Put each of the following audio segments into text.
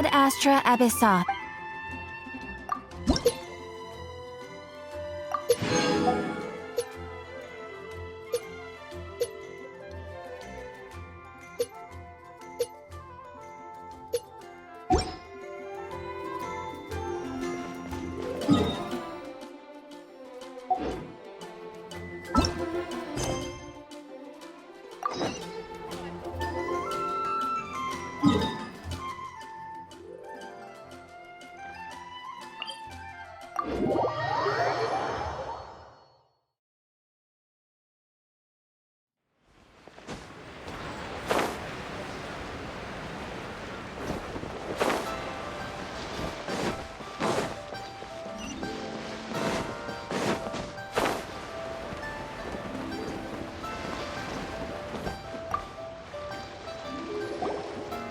ad astra abyssa.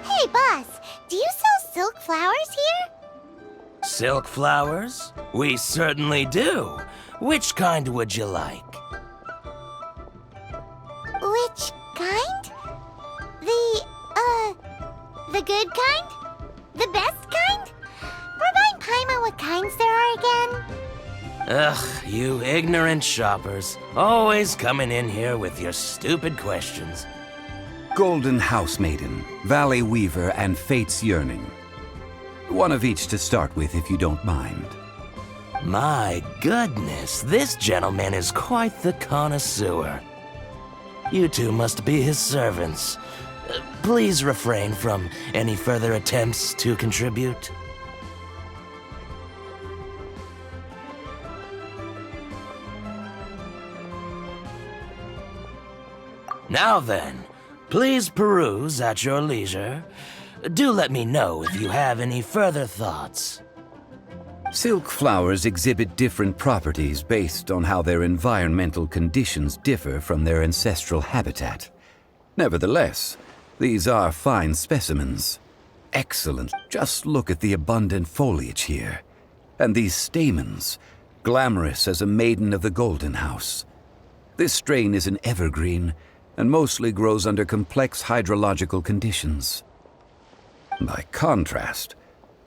Hey, boss, do you sell silk flowers here? Silk flowers? We certainly do. Which kind would you like? Which kind? The good kind? The best kind? Remind Paimon what kinds there are again. Ugh, you ignorant shoppers. Always coming in here with your stupid questions. Golden Housemaiden, Valley Weaver, and Fate's Yearning. One of each to start with, if you don't mind. My goodness, this gentleman is quite the connoisseur. You two must be his servants. Please refrain from any further attempts to contribute. Now then, please peruse at your leisure. Do let me know if you have any further thoughts. Silk flowers exhibit different properties based on how their environmental conditions differ from their ancestral habitat. Nevertheless, these are fine specimens. Excellent. Just look at the abundant foliage here. And these stamens, glamorous as a maiden of the Golden House. This strain is an evergreen and mostly grows under complex hydrological conditions. By contrast,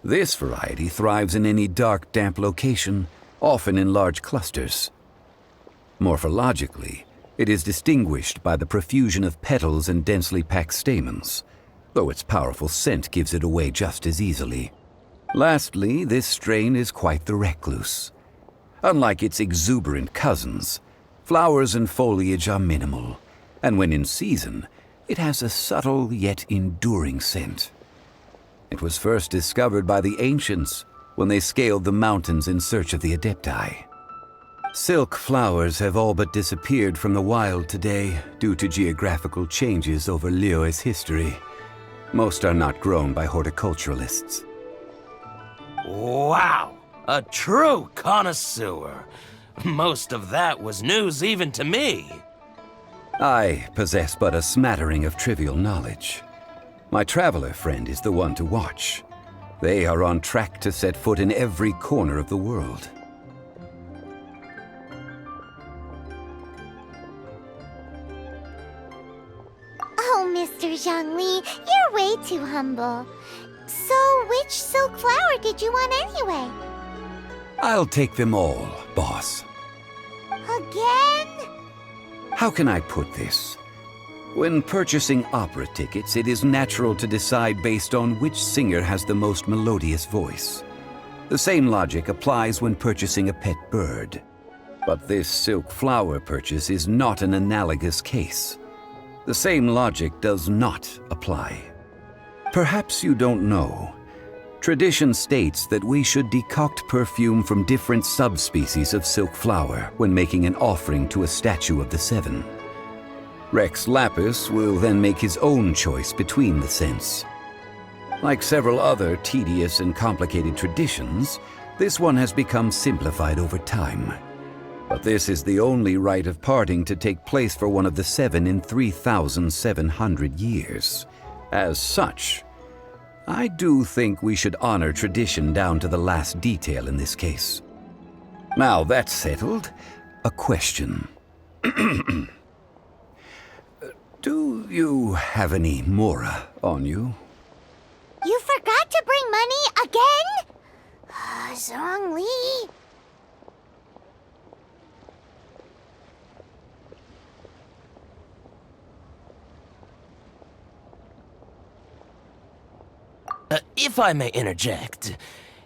this variety thrives in any dark, damp location, often in large clusters. Morphologically, it is distinguished by the profusion of petals and densely packed stamens, though its powerful scent gives it away just as easily. Lastly, this strain is quite the recluse. Unlike its exuberant cousins, flowers and foliage are minimal, and when in season, it has a subtle yet enduring scent. It was first discovered by the ancients when they scaled the mountains in search of the Adepti. Silk flowers have all but disappeared from the wild today due to geographical changes over Liyue's history. Most are not grown by horticulturalists. Wow! A true connoisseur. Most of that was news even to me. I possess but a smattering of trivial knowledge. My traveler friend is the one to watch. They are on track to set foot in every corner of the world. Oh, Mr. Zhongli, you're way too humble. So, which silk flower did you want anyway? I'll take them all, boss. Again? How can I put this? When purchasing opera tickets, it is natural to decide based on which singer has the most melodious voice. The same logic applies when purchasing a pet bird. But this silk flower purchase is not an analogous case. The same logic does not apply. Perhaps you don't know. Tradition states that we should decoct perfume from different subspecies of silk flower when making an offering to a statue of the Seven. Rex Lapis will then make his own choice between the scents. Like several other tedious and complicated traditions, this one has become simplified over time. But this is the only rite of parting to take place for one of the Seven in 3,700 years. As such, I do think we should honor tradition down to the last detail in this case. Now that's settled, a question. Do you have any mora on you? You forgot to bring Zhongli. If I may interject,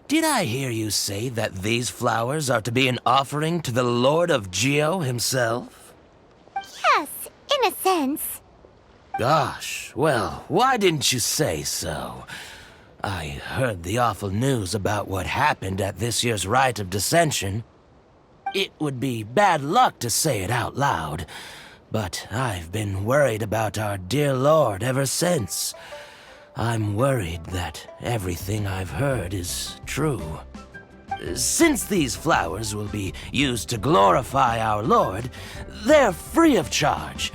did I hear you say that these flowers are to be an offering to the Lord of Geo himself? Yes, in a sense. Gosh, well, why didn't you say so? I heard the awful news about what happened at this year's Rite of Dissension. It would be bad luck to say it out loud, but I've been worried about our dear Lord ever since. I'm worried that everything I've heard is true. Since these flowers will be used to glorify our Lord, they're free of charge.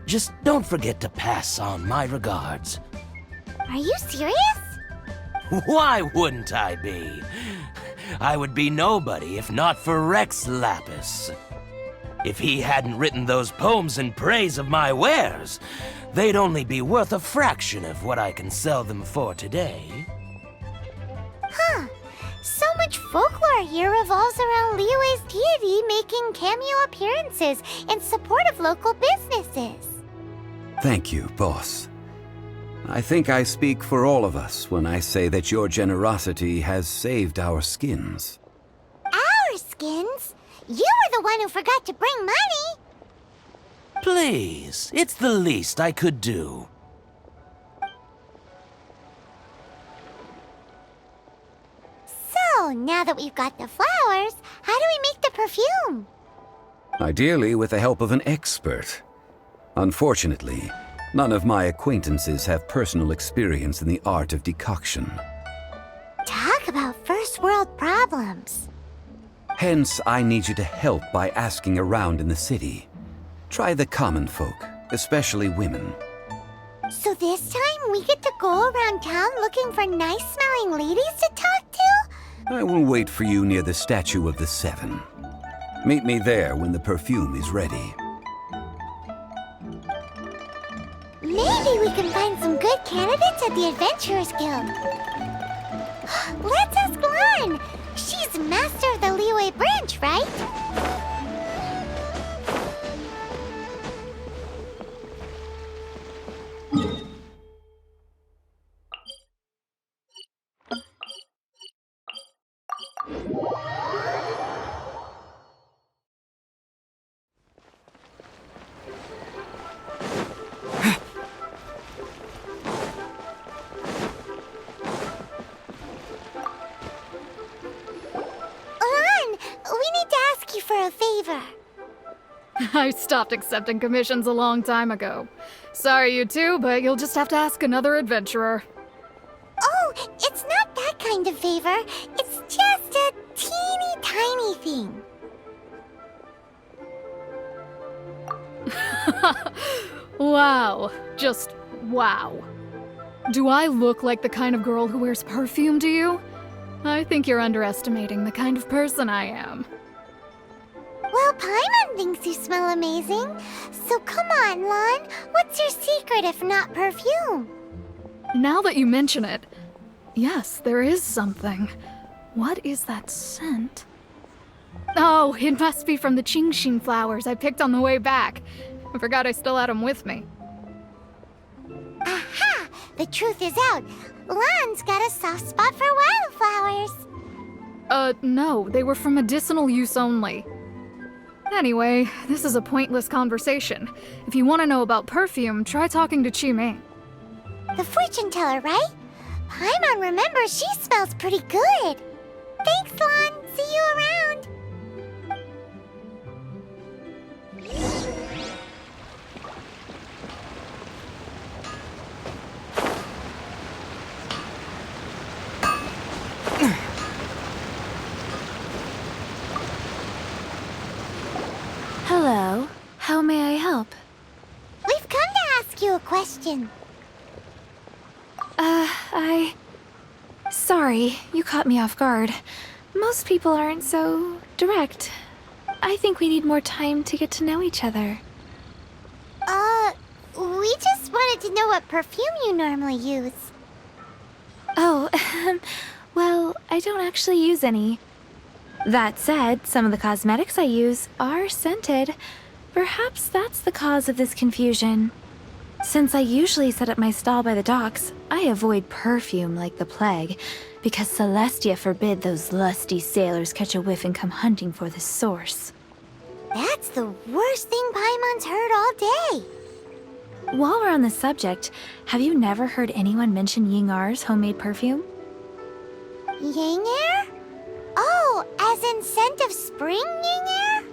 Just don't forget to pass on my regards. Are you serious? Why wouldn't I be? I would be nobody if not for Rex Lapis. If he hadn't written those poems in praise of my wares, they'd only be worth a fraction of what I can sell them for today. Huh. So much folklore here revolves around Liyue's deity making cameo appearances in support of local businesses. Thank you, boss. I think I speak for all of us when I say that your generosity has saved our skins. Our skins? You were the one who forgot to bring money. Please, it's the least I could do. So, now that we've got the flowers, how do we make the perfume? Ideally with the help of an expert. Unfortunately, none of my acquaintances have personal experience in the art of decoction. Talk about first world problems. Hence, I need you to help by asking around in the city. Try the common folk, especially women. So this time we get to go around town looking for nice-smelling ladies to talk to? I will wait for you near the Statue of the Seven. Meet me there when the perfume is ready. Maybe we can find some good candidates at the Adventurers Guild. Let's ask Lan! She's master of the Liyue branch, right? For a favor. I stopped accepting commissions a long time ago. Sorry, you two, but you'll just have to ask another adventurer. Oh, it's not that kind of favor. It's just a teeny tiny thing. Wow. Just wow. Do I look like the kind of girl who wears perfume to you? I think you're underestimating the kind of person I am. Well, Paimon thinks you smell amazing. So come on, Lan. What's your secret if not perfume? Now that you mention it, yes, there is something. What is that scent? Oh, it must be from the Qingxin flowers I picked on the way back. I forgot I still had them with me. Aha! The truth is out. Lan's got a soft spot for wildflowers. No, they were for medicinal use only. Anyway, this is a pointless conversation. If you want to know about perfume, try talking to Qiming. The fortune teller, right? Paimon remembers she smells pretty good. Thanks, Lan. See you around. Hello. How may I help? We've come to ask you a question. Sorry, you caught me off guard. Most people aren't so direct. I think we need more time to get to know each other. We just wanted to know what perfume you normally use. Oh, well, I don't actually use any. That said, some of the cosmetics I use are scented. Perhaps that's the cause of this confusion. Since I usually set up my stall by the docks, I avoid perfume like the plague, because Celestia forbid those lusty sailors catch a whiff and come hunting for the source. That's the worst thing Paimon's heard all day. While we're on the subject, have you never heard anyone mention Yingar's homemade perfume? Yang air? Oh, as in scent of spring, Yang air?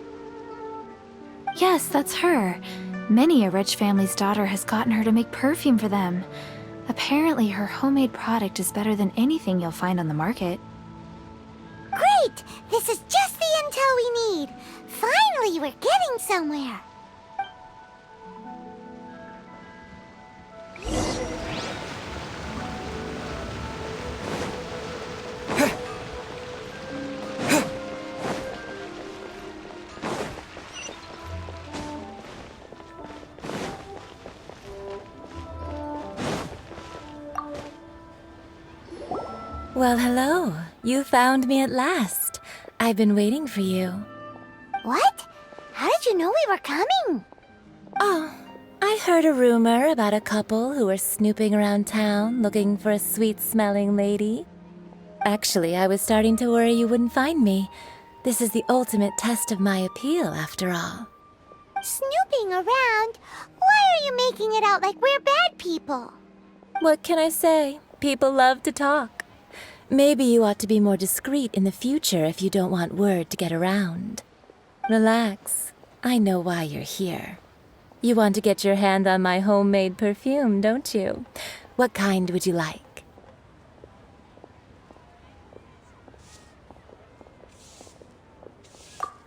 Yes, that's her. Many a rich family's daughter has gotten her to make perfume for them. Apparently, her homemade product is better than anything you'll find on the market. Great! This is just the intel we need. Finally, we're getting somewhere. Well, hello. You found me at last. I've been waiting for you. What? How did you know we were coming? Oh, I heard a rumor about a couple who were snooping around town looking for a sweet-smelling lady. Actually, I was starting to worry you wouldn't find me. This is the ultimate test of my appeal, after all. Snooping around? Why are you making it out like we're bad people? What can I say? People love to talk. Maybe you ought to be more discreet in the future if you don't want word to get around. Relax. I know why you're here. You want to get your hand on my homemade perfume, don't you? What kind would you like?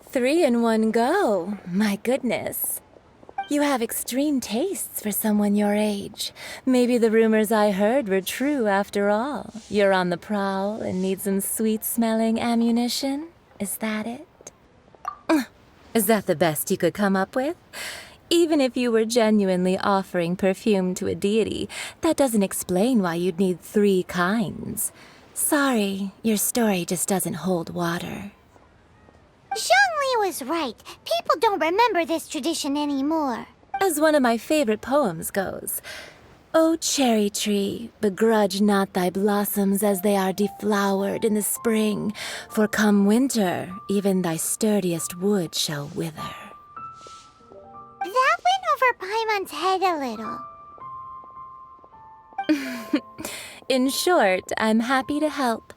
Three in one go. My goodness. You have extreme tastes for someone your age. Maybe the rumors I heard were true after all. You're on the prowl and need some sweet-smelling ammunition? Is that it? Is that the best you could come up with? Even if you were genuinely offering perfume to a deity, that doesn't explain why you'd need 3 kinds. Sorry, your story just doesn't hold water. Zhongli was right. People don't remember this tradition anymore. As one of my favorite poems goes, O cherry tree, begrudge not thy blossoms as they are deflowered in the spring, for come winter, even thy sturdiest wood shall wither. That went over Paimon's head a little. In short, I'm happy to help.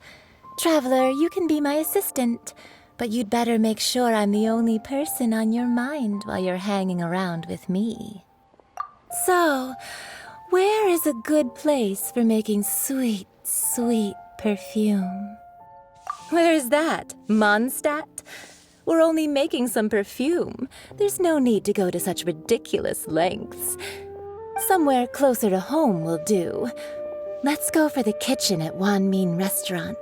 Traveler, you can be my assistant. But you'd better make sure I'm the only person on your mind while you're hanging around with me. So, where is a good place for making sweet, sweet perfume? Where's that? Mondstadt? We're only making some perfume. There's no need to go to such ridiculous lengths. Somewhere closer to home will do. Let's go for the kitchen at Wan Min Restaurant.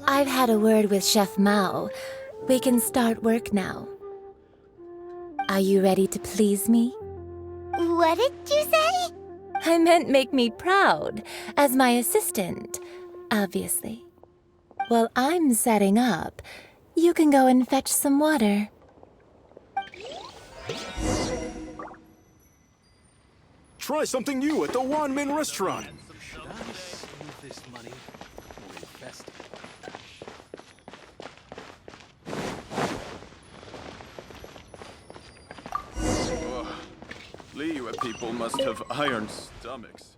I've had a word with Chef Mao. We can start work now. Are you ready to please me? What did you say? I meant make me proud, as my assistant, obviously. While I'm setting up, you can go and fetch some water. Try something new at the Wan Min restaurant. Liyue people must have iron stomachs.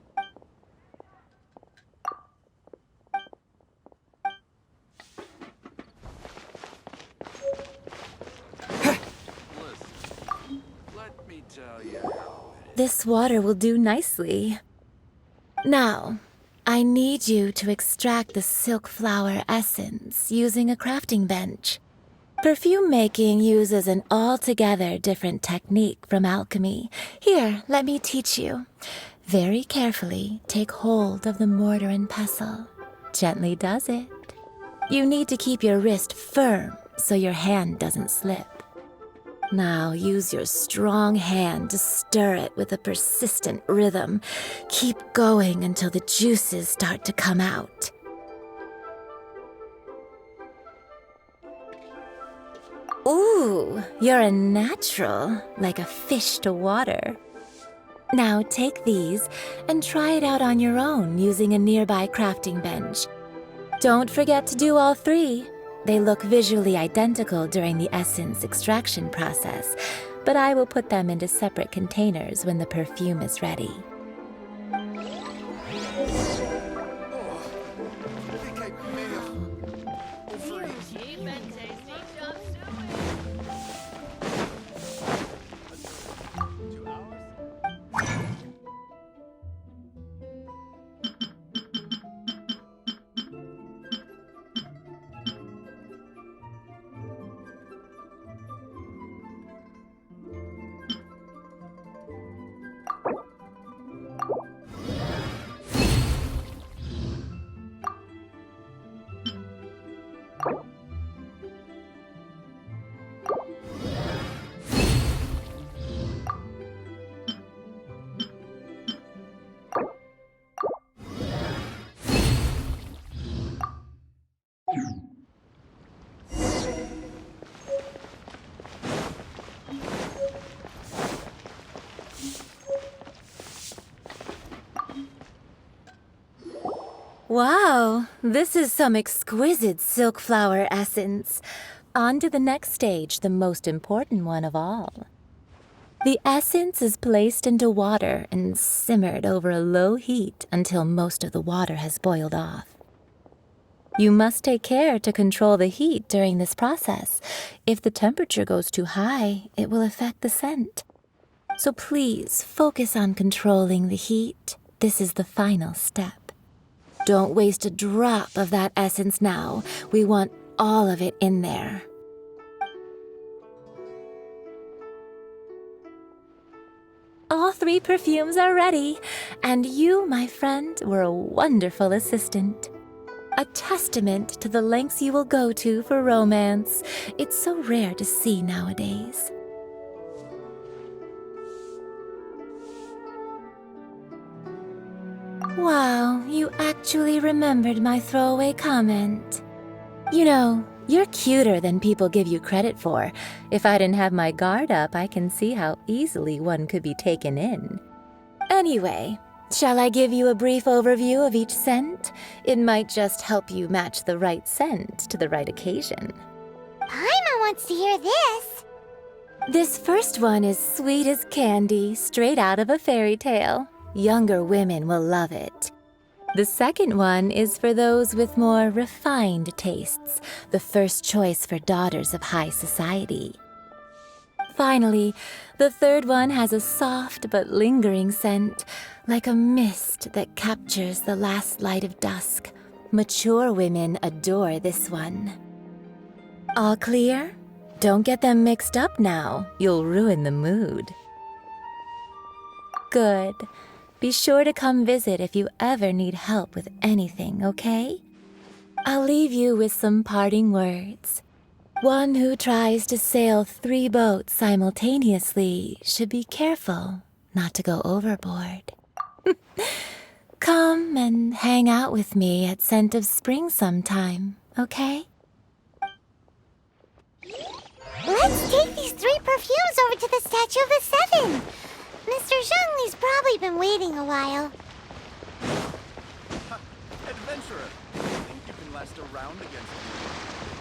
Let me tell you. This water will do nicely. Now, I need you to extract the silk flower essence using a crafting bench. Perfume making uses an altogether different technique from alchemy. Here, let me teach you. Very carefully take hold of the mortar and pestle. Gently does it. You need to keep your wrist firm so your hand doesn't slip. Now use your strong hand to stir it with a persistent rhythm. Keep going until the juices start to come out. Ooh, you're a natural, like a fish to water. Now take these and try it out on your own using a nearby crafting bench. Don't forget to do all three. They look visually identical during the essence extraction process, but I will put them into separate containers when the perfume is ready. Wow, this is some exquisite silk flower essence. On to the next stage, the most important one of all. The essence is placed into water and simmered over a low heat until most of the water has boiled off. You must take care to control the heat during this process. If the temperature goes too high, it will affect the scent. So please focus on controlling the heat. This is the final step. Don't waste a drop of that essence now. We want all of it in there. All three perfumes are ready, and you, my friend, were a wonderful assistant. A testament to the lengths you will go to for romance. It's so rare to see nowadays. Wow, you actually remembered my throwaway comment. You know, you're cuter than people give you credit for. If I didn't have my guard up, I can see how easily one could be taken in. Anyway, shall I give you a brief overview of each scent? It might just help you match the right scent to the right occasion. Paimon wants to hear this. This first one is sweet as candy, straight out of a fairy tale. Younger women will love it. The second one is for those with more refined tastes, the first choice for daughters of high society. Finally, the third one has a soft but lingering scent, like a mist that captures the last light of dusk. Mature women adore this one. All clear? Don't get them mixed up now. You'll ruin the mood. Good. Be sure to come visit if you ever need help with anything, okay? I'll leave you with some parting words. One who tries to sail 3 boats simultaneously should be careful not to go overboard. Come and hang out with me at Scent of Spring sometime, okay? Let's take these 3 perfumes over to the Statue of the Seven. Mr. Zhongli's probably been waiting a while. Adventurer, think you can last a round against me?